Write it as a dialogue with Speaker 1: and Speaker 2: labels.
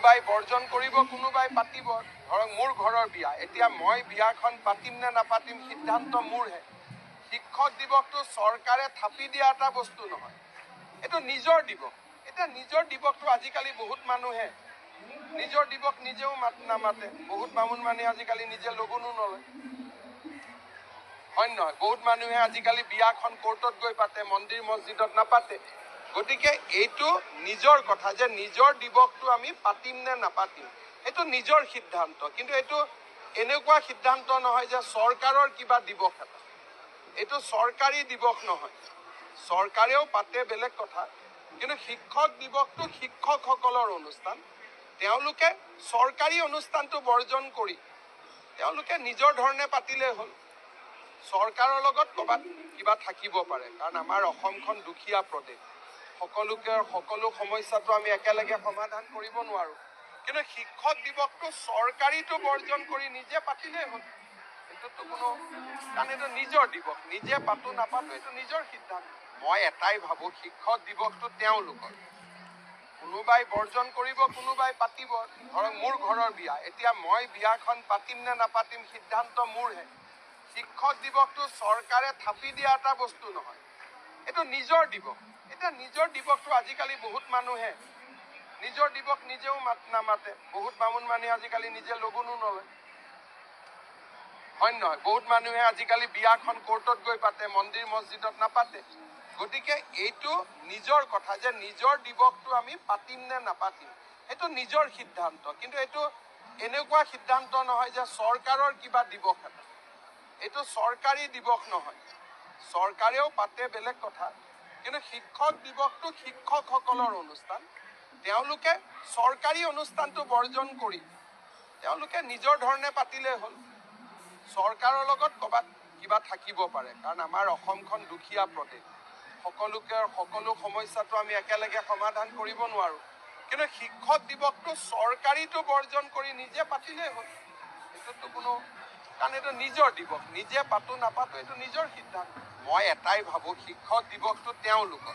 Speaker 1: কোনোবাই বৰ্জন কৰিব, কোনোবাই পাতিব। ধৰক মোৰ ঘৰৰ বিয়া, এতিয়া মই বিয়াখন পাতিম নে নাপাতিম সিদ্ধান্ত মোৰহে। শিক্ষক দিৱসটো চৰকাৰে থাপি দিয়া এটা বস্তু নহয়, এইটো নিজৰ দিৱস। এতিয়া নিজৰ দিৱসটো আজিকালি বহুত মানুহে নিজৰ দিৱস নিজেও নামাতে। বহুত বামুণ মানুহে আজিকালি নিজে লগুণো নলয়, হয় নহয়? বহুত মানুহে আজিকালি বিয়াখন কোৰ্টত গৈ পাতে, মন্দিৰ মছজিদত নাপাতে। গতিকে এইটো নিজৰ কথা যে নিজৰ দিৱসটো আমি পাতিম নে নাপাতিম, সেইটো নিজৰ সিদ্ধান্ত। কিন্তু এইটো এনেকুৱা সিদ্ধান্ত নহয় যে চৰকাৰৰ কিবা দিৱস এটা, এইটো চৰকাৰী দিৱস নহয়। চৰকাৰেও পাতে বেলেগ কথা, কিন্তু শিক্ষক দিৱসটো শিক্ষকসকলৰ অনুষ্ঠান। তেওঁলোকে চৰকাৰী অনুষ্ঠানটো বৰ্জন কৰি তেওঁলোকে নিজৰ ধৰণে পাতিলেই হ'ল। চৰকাৰৰ লগত ক'ৰবাত কিবা থাকিব পাৰে, কাৰণ আমাৰ অসমখন দুখীয়া প্ৰদেশ। সকলো সমস্যাটো আমি একেলগে সমাধান কৰিব নোৱাৰোঁ। কিন্তু শিক্ষক দিৱসটো চৰকাৰীটো বৰ্জন কৰি নিজে পাতিলেই হ'ল। এইটোতো কাৰণ এইটো নিজৰ দিৱস, নিজে পাতো নাপাতো এইটো নিজৰ সিদ্ধান্ত। মই এটাই ভাবোঁ, শিক্ষক দিৱসটো তেওঁলোকৰ। কোনোবাই বৰ্জন কৰিব, কোনোবাই পাতিব। ধৰক মোৰ ঘৰৰ বিয়া, এতিয়া মই বিয়াখন পাতিম নে নাপাতিম সিদ্ধান্ত মোৰহে। শিক্ষক দিৱসটো চৰকাৰে থাপি দিয়া এটা বস্তু নহয়, এইটো নিজৰ দিৱস। এতিয়া নিজৰ দিৱসটো আজিকালি বহুত মানুহে নিজৰ দিৱস নিজেও নামাতে। বহুত বামুণ মানুহে আজিকালি নিজে লগুণো নলয়, হয় নহয়? বহুত মানুহে আজিকালি বিয়াখন কোৰ্টত গৈ পাতে, মন্দিৰ মছজিদত নাপাতে। গতিকে এইটো নিজৰ কথা যে নিজৰ দিৱসটো আমি পাতিম নে নাপাতিম, সেইটো নিজৰ সিদ্ধান্ত। কিন্তু এইটো এনেকুৱা সিদ্ধান্ত নহয় যে চৰকাৰৰ কিবা দিৱস এটা, এইটো চৰকাৰী দিৱস নহয়। চৰকাৰেও পাতে বেলেগ কথা, কিন্তু শিক্ষক দিৱসটো শিক্ষকসকলৰ অনুষ্ঠান। তেওঁলোকে চৰকাৰী অনুষ্ঠানটো বৰ্জন কৰি তেওঁলোকে নিজৰ ধৰণে পাতিলেই হ'ল। চৰকাৰৰ লগত ক'ৰবাত কিবা থাকিব পাৰে, কাৰণ আমাৰ অসমখন দুখীয়া প্ৰদেশ। সকলো সমস্যাটো আমি একেলগে সমাধান কৰিব নোৱাৰোঁ। কিন্তু শিক্ষক দিৱসটো চৰকাৰীটো বৰ্জন কৰি নিজে পাতিলেই হ'ল। এইটোতো কাৰণ এইটো নিজৰ দিৱস, নিজে পাতো নাপাতো এইটো নিজৰ সিদ্ধান্ত। মই এটাই ভাবোঁ, শিক্ষক দিৱসটো তেওঁলোকৰ।